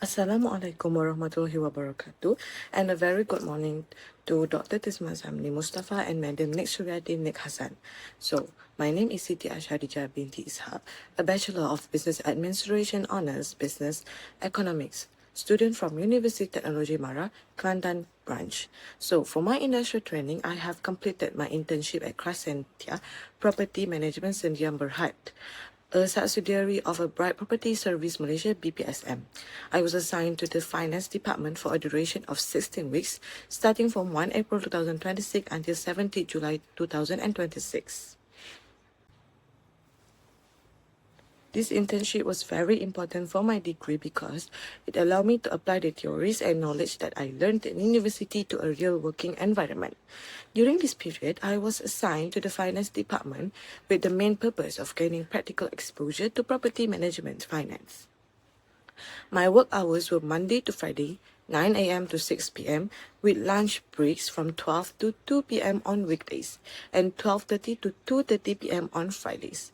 Assalamualaikum warahmatullahi wabarakatuh, and a very good morning to Dr. Tisma Zamni Mustafa and Madam Nik Suryati Nik Hassan. So, my name is Siti Aisyah Hadijah binti Ishaq, a Bachelor of Business Administration Honours Business Economics, student from University Technology Mara, Kelantan branch. So, for my industrial training, I have completed my internship at Crescentia Property Management Sdn Berhad, a subsidiary of a Bright Property Service Malaysia (BPSM). I was assigned to the finance department for a duration of 16 weeks, starting from 1 April 2026 until 17 July 2026. This internship was very important for my degree because it allowed me to apply the theories and knowledge that I learned in university to a real working environment. During this period, I was assigned to the finance department with the main purpose of gaining practical exposure to property management finance. My work hours were Monday to Friday, 9 a.m. to 6 p.m. with lunch breaks from 12 to 2 p.m. on weekdays and 12:30 to 2:30 p.m. on Fridays.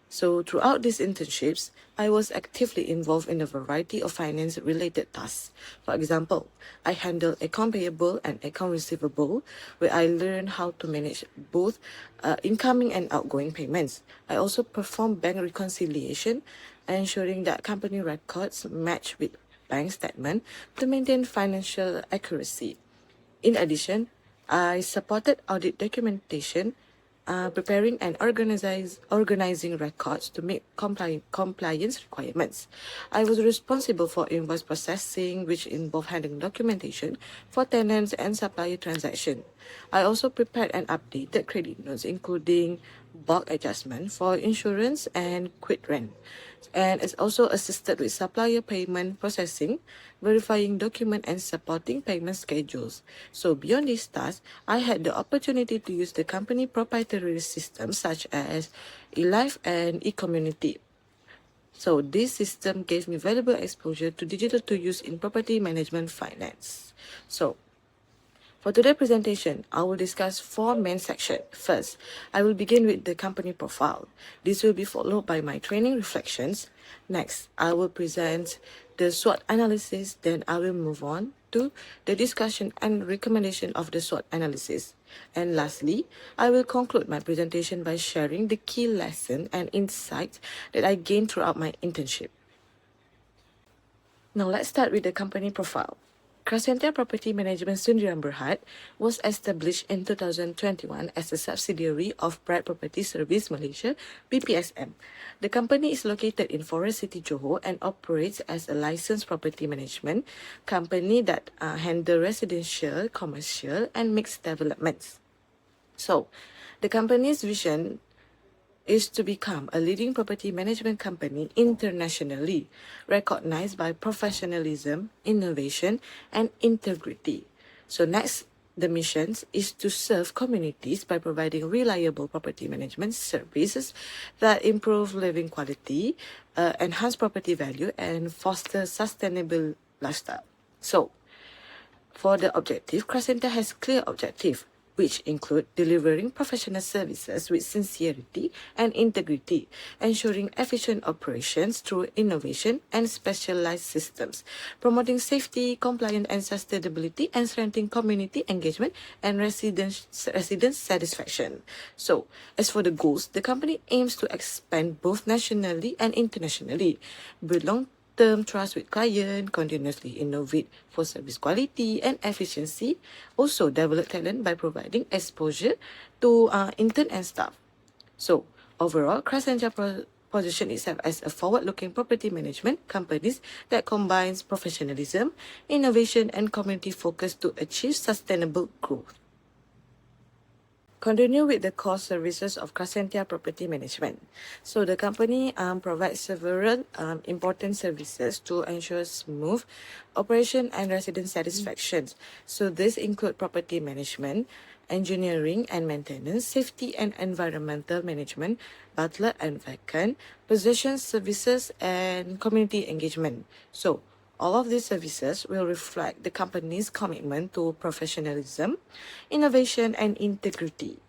So throughout these internships, I was actively involved in a variety of finance-related tasks. For example, I handled account payable and account receivable, where I learned how to manage both incoming and outgoing payments. I also performed bank reconciliation, ensuring that company records match with bank statement to maintain financial accuracy. In addition, I supported audit documentation, preparing and organizing records to meet compliance requirements. I was responsible for invoice processing, which involved handling documentation for tenants and supplier transactions. I also prepared and updated credit notes, including bulk adjustment for insurance and quit rent. And it's also assisted with supplier payment processing, verifying document and supporting payment schedules. So beyond these tasks, I had the opportunity to use the company proprietary systems such as eLife and eCommunity. So this system gave me valuable exposure to digital to use in property management finance. So for today's presentation, I will discuss 4 main sections. First, I will begin with the company profile. This will be followed by my training reflections. Next, I will present the SWOT analysis. Then I will move on to the discussion and recommendation of the SWOT analysis. And lastly, I will conclude my presentation by sharing the key lesson and insights that I gained throughout my internship. Now let's start with the company profile. Crescentia Property Management Sdn Berhad was established in 2021 as a subsidiary of Bright Property Service Malaysia (BPSM). The company is located in Forest City, Johor, and operates as a licensed property management company that handle residential, commercial, and mixed developments. So, the company's vision is to become a leading property management company internationally, recognized by professionalism, innovation, and integrity. So next, the mission is to serve communities by providing reliable property management services that improve living quality, enhance property value, and foster sustainable lifestyle. So, for the objective, Crescentia has clear objective, which include delivering professional services with sincerity and integrity, ensuring efficient operations through innovation and specialized systems, promoting safety, compliance and sustainability, and strengthening community engagement and resident satisfaction. So, as for the goals, the company aims to expand both nationally and internationally, build long-term trust with client, continuously innovate for service quality and efficiency, also develop talent by providing exposure to intern and staff. So overall, Crescentia position itself as a forward-looking property management companies that combines professionalism, innovation, and community focus to achieve sustainable growth. Continue with the core services of Crescentia Property Management. So the company provides several important services to ensure smooth operation and resident satisfaction. So this include property management, engineering and maintenance, safety and environmental management, butler and vacant, possession services, and community engagement. So all of these services will reflect the company's commitment to professionalism, innovation, and integrity.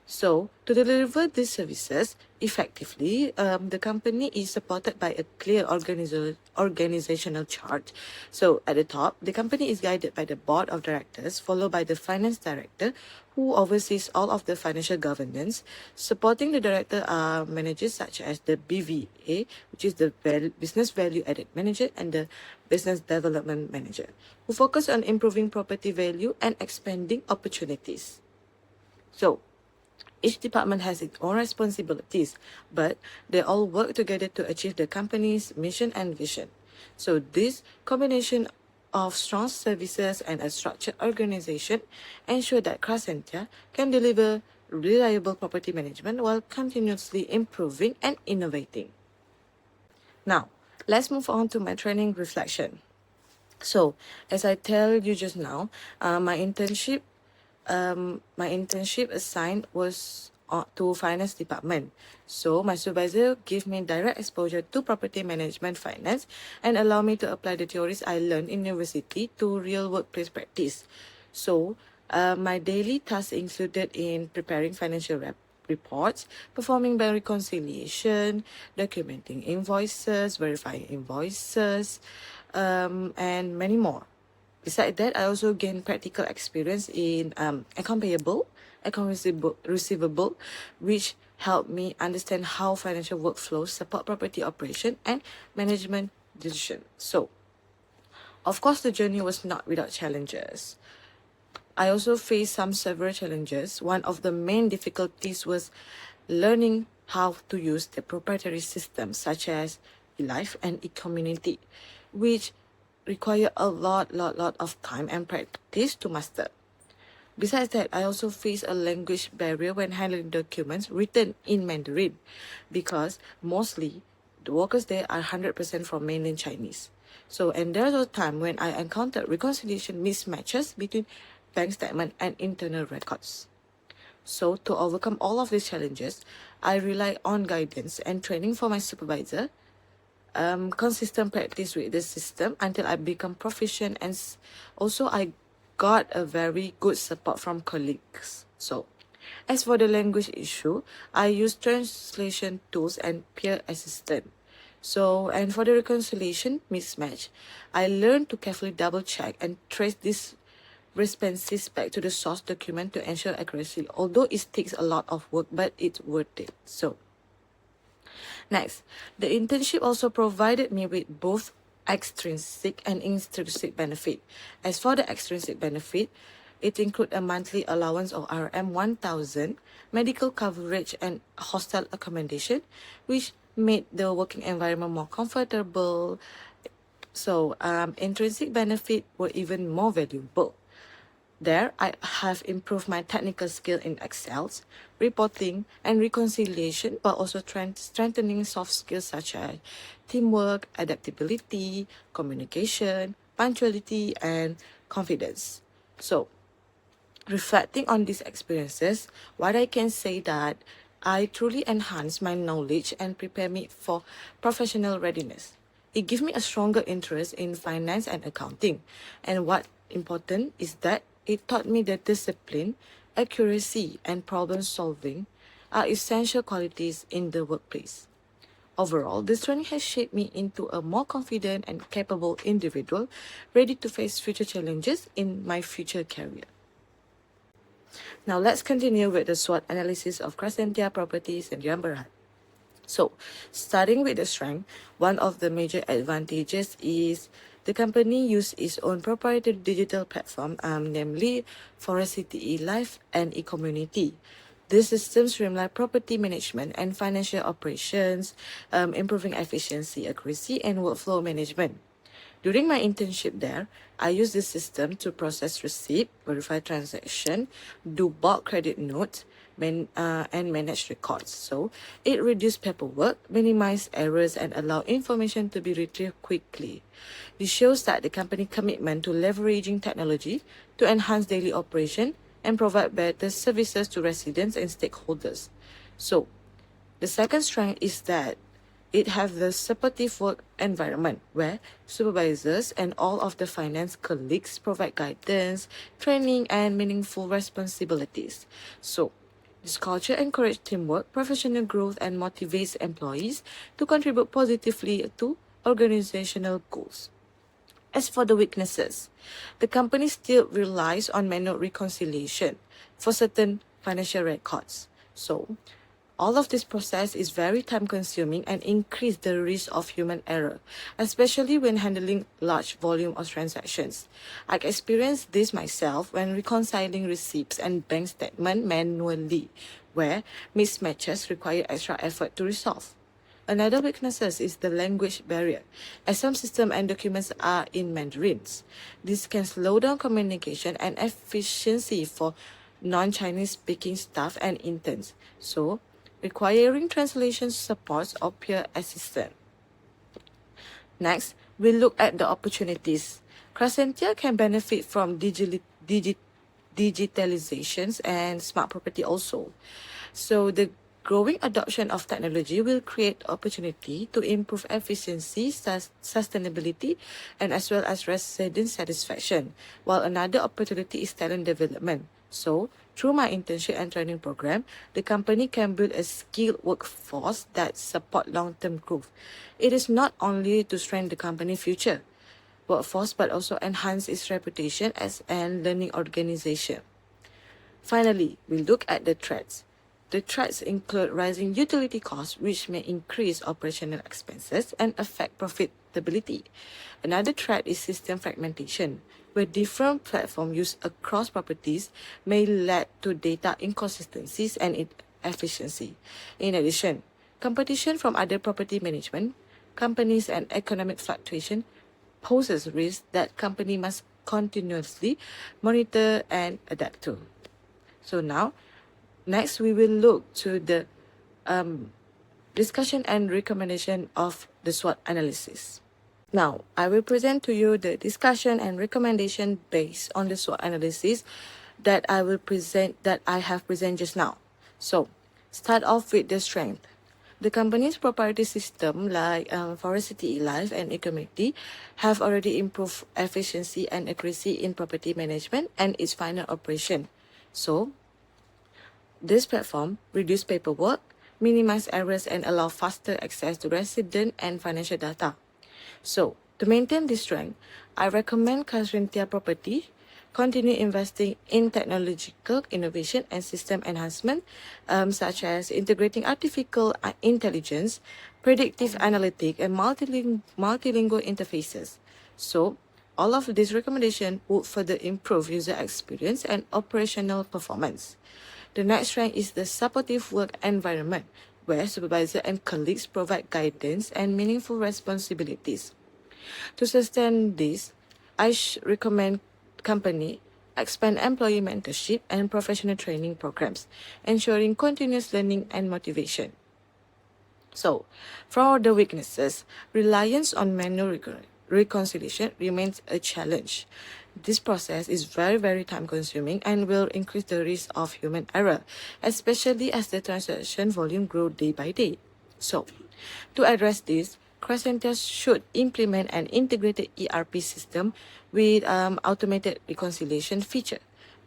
So, to deliver these services effectively, the company is supported by a clear organizational chart. So, at the top, the company is guided by the board of directors, followed by the finance director, who oversees all of the financial governance. Supporting the director are managers such as the BVA, which is the business value added manager, and the business development manager, who focus on improving property value and expanding opportunities. So, each department has its own responsibilities, but they all work together to achieve the company's mission and vision. So this combination of strong services and a structured organization ensure that Crescentia can deliver reliable property management while continuously improving and innovating. Now, let's move on to my training reflection. So, as I tell you just now, my internship assigned was to finance department. So my supervisor gave me direct exposure to property management finance and allow me to apply the theories I learned in university to real workplace practice. So my daily tasks included in preparing financial reports, performing bank reconciliation, documenting invoices, verifying invoices, and many more. Besides that, I also gained practical experience in account payable, receivable, which helped me understand how financial workflows support property operation and management decision. So, of course, the journey was not without challenges. I also faced some several challenges. One of the main difficulties was learning how to use the proprietary systems such as eLife and eCommunity, which require a lot of time and practice to master. Besides that, I also face a language barrier when handling documents written in Mandarin because mostly the workers there are 100% from mainland Chinese. So, and there was a time when I encountered reconciliation mismatches between bank statement and internal records. So, to overcome all of these challenges, I rely on guidance and training from my supervisor, consistent practice with the system until I become proficient, and also I got a very good support from colleagues. So, as for the language issue, I use translation tools and peer assistant. So, and for the reconciliation mismatch, I learned to carefully double check and trace these responses back to the source document to ensure accuracy. Although it takes a lot of work, but it's worth it. So, next, the internship also provided me with both extrinsic and intrinsic benefit. As for the extrinsic benefit, it includes a monthly allowance of RM 1,000, medical coverage and hostel accommodation, which made the working environment more comfortable. So, intrinsic benefit were even more valuable. There, I have improved my technical skill in Excel, reporting, and reconciliation, but also strengthening soft skills such as teamwork, adaptability, communication, punctuality, and confidence. So, reflecting on these experiences, what I can say that I truly enhanced my knowledge and prepare me for professional readiness. It gives me a stronger interest in finance and accounting. And what important is that it taught me that discipline, accuracy, and problem solving are essential qualities in the workplace. Overall, this training has shaped me into a more confident and capable individual, ready to face future challenges in my future career. Now let's continue with the SWOT analysis of Crescentia Properties and Sdn Bhd. So, starting with the strength, one of the major advantages is the company uses its own proprietary digital platform, namely for Siti eLife and eCommunity. These systems streamline property management and financial operations, improving efficiency, accuracy, and workflow management. During my internship there, I used this system to process receipt, verify transaction, do bulk credit notes, and manage records. So it reduced paperwork, minimized errors, and allowed information to be retrieved quickly. This shows that the company commitment to leveraging technology to enhance daily operation and provide better services to residents and stakeholders. So the second strength is that it has the supportive work environment where supervisors and all of the finance colleagues provide guidance, training, and meaningful responsibilities. So, This culture encourages teamwork, professional growth, and motivates employees to contribute positively to organizational goals. As for the weaknesses, the company still relies on manual reconciliation for certain financial records. So, all of this process is very time consuming and increase the risk of human error, especially when handling large volume of transactions. I experienced this myself when reconciling receipts and bank statement manually, where mismatches require extra effort to resolve. Another weakness is the language barrier, as some systems and documents are in Mandarins. This can slow down communication and efficiency for non-Chinese speaking staff and interns, so requiring translation support or peer assistance. Next, we look at the opportunities. Crescentia can benefit from digitalizations and smart property also. So the growing adoption of technology will create opportunity to improve efficiency, sustainability, and as well as resident satisfaction, while another opportunity is talent development. So, through my internship and training program, the company can build a skilled workforce that support long-term growth. It is not only to strengthen the company future workforce, but also enhance its reputation as an learning organization. Finally, we look at the threats. The threats include rising utility costs, which may increase operational expenses and affect profitability. Another threat is system fragmentation, where different platforms used across properties may lead to data inconsistencies and inefficiency. In addition, competition from other property management companies and economic fluctuation poses risks that company must continuously monitor and adapt to. So now, next we will look to the discussion and recommendation of the SWOT analysis. Now, I will present to you the discussion and recommendation based on the SWOT analysis that I have presented just now. So, start off with the strength. The company's proprietary system like Forestity, Life, and Ecomity have already improved efficiency and accuracy in property management and its final operation. So, this platform reduce paperwork, minimize errors, and allow faster access to resident and financial data. So, to maintain this strength, I recommend Crescentia Property continue investing in technological innovation and system enhancement, such as integrating artificial intelligence, predictive analytics, and multilingual interfaces. So, all of these recommendations would further improve user experience and operational performance. The next strength is the supportive work environment, where supervisors and colleagues provide guidance and meaningful responsibilities. To sustain this, I recommend company expand employee mentorship and professional training programs, ensuring continuous learning and motivation. So, for the weaknesses, reliance on manual reconciliation remains a challenge. This process is very time consuming and will increase the risk of human error, especially as the transaction volume grows day by day. So, to address this, Crescentia should implement an integrated ERP system with automated reconciliation feature,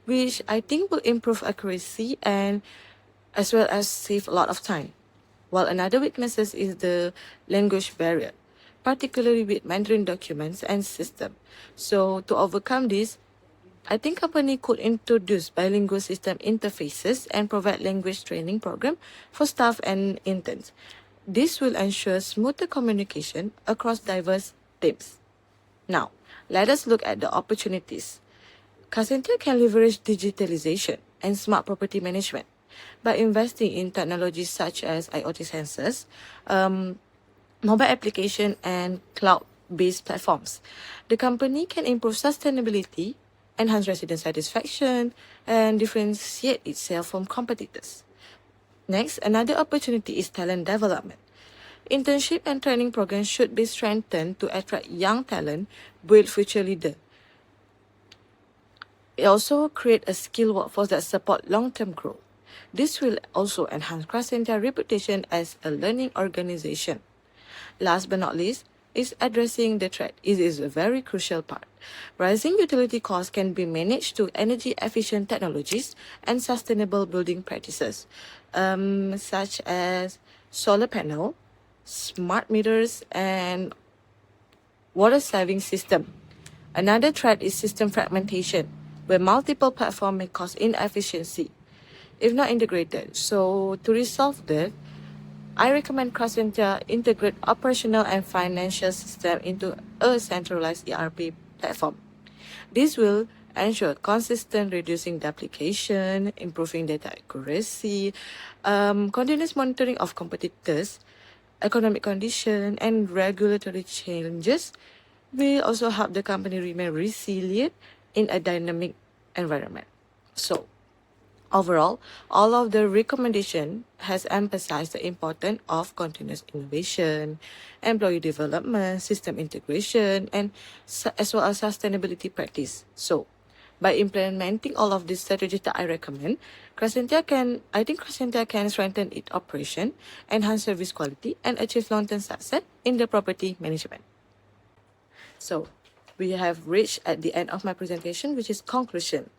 which I think will improve accuracy and as well as save a lot of time. While another weakness is the language barrier, particularly with Mandarin documents and system. So to overcome this, I think company could introduce bilingual system interfaces and provide language training program for staff and interns. This will ensure smoother communication across diverse teams. Now, let us look at the opportunities. Crescentia can leverage digitalization and smart property management by investing in technologies such as IoT sensors, mobile application, and cloud-based platforms. The company can improve sustainability, enhance resident satisfaction, and differentiate itself from competitors. Next, another opportunity is talent development. Internship and training programs should be strengthened to attract young talent, build future leaders. It also create a skilled workforce that support long-term growth. This will also enhance Crescentia's reputation as a learning organization. Last but not least, is addressing the threat. It is a very crucial part. Rising utility costs can be managed through energy-efficient technologies and sustainable building practices, such as solar panel, smart meters, and water-saving system. Another threat is system fragmentation, where multiple platforms may cause inefficiency if not integrated. So to resolve that, I recommend Crescentia integrate operational and financial system into a centralized ERP platform. This will ensure consistent reducing duplication, improving data accuracy, continuous monitoring of competitors, economic condition, and regulatory changes will also help the company remain resilient in a dynamic environment. So, overall, all of the recommendation has emphasized the importance of continuous innovation, employee development, system integration, and as well as sustainability practice. So, by implementing all of these strategies that I recommend, I think Crescentia can strengthen its operation, enhance service quality, and achieve long-term success in the property management. So, we have reached at the end of my presentation, which is conclusion.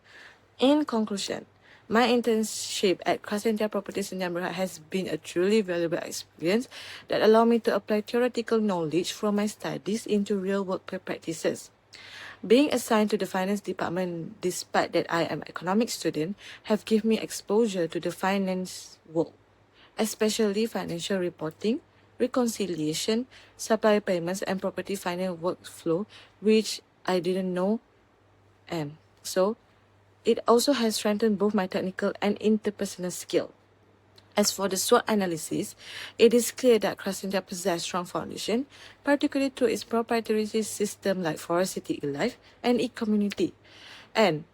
In conclusion, my internship at Crescentia Properties in Canberra has been a truly valuable experience that allowed me to apply theoretical knowledge from my studies into real work practices. Being assigned to the finance department, despite that I am an economics student, have given me exposure to the finance world, especially financial reporting, reconciliation, supply payments, and property finance workflow, which I didn't know. And so, it also has strengthened both my technical and interpersonal skill. As for the SWOT analysis, it is clear that Crescentia possesses strong foundation, particularly through its proprietary system like Forest City eLife and e-community, and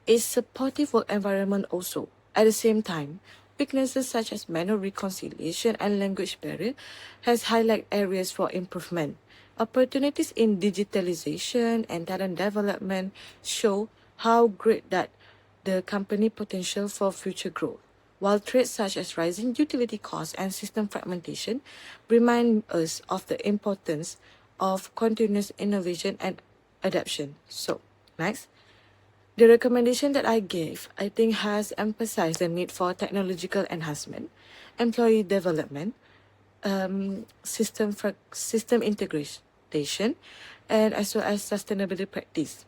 its supportive work environment also. At the same time, weaknesses such as manual reconciliation and language barrier has highlighted areas for improvement. Opportunities in digitalization and talent development show how great that the company potential for future growth, while threats such as rising utility costs and system fragmentation remind us of the importance of continuous innovation and adaptation. So, next. The recommendation that I gave, I think, has emphasized the need for technological enhancement, employee development, system integration, and as well as sustainability practice.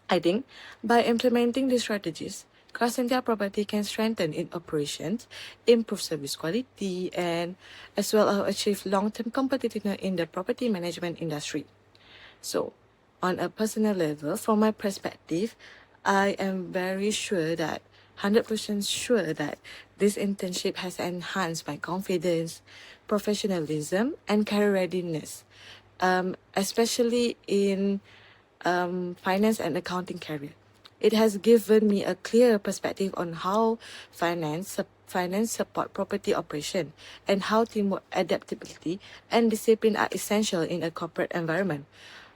I think by implementing these strategies, Crescentia Property can strengthen its operations, improve service quality, and as well as achieve long-term competitiveness in the property management industry. So, on a personal level, from my perspective, I am very sure that 100% sure that this internship has enhanced my confidence, professionalism, and career readiness, especially in finance and accounting career. It has given me a clear perspective on how finance support property operation and how teamwork, adaptability, and discipline are essential in a corporate environment.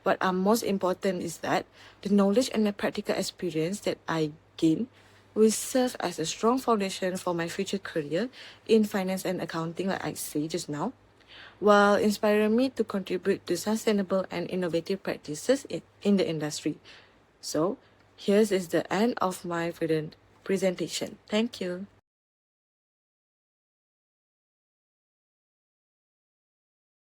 What are most important is that the knowledge and the practical experience that I gain will serve as a strong foundation for my future career in finance and accounting, like I said just now, while inspiring me to contribute to sustainable and innovative practices in the industry. So, here is the end of my presentation. Thank you.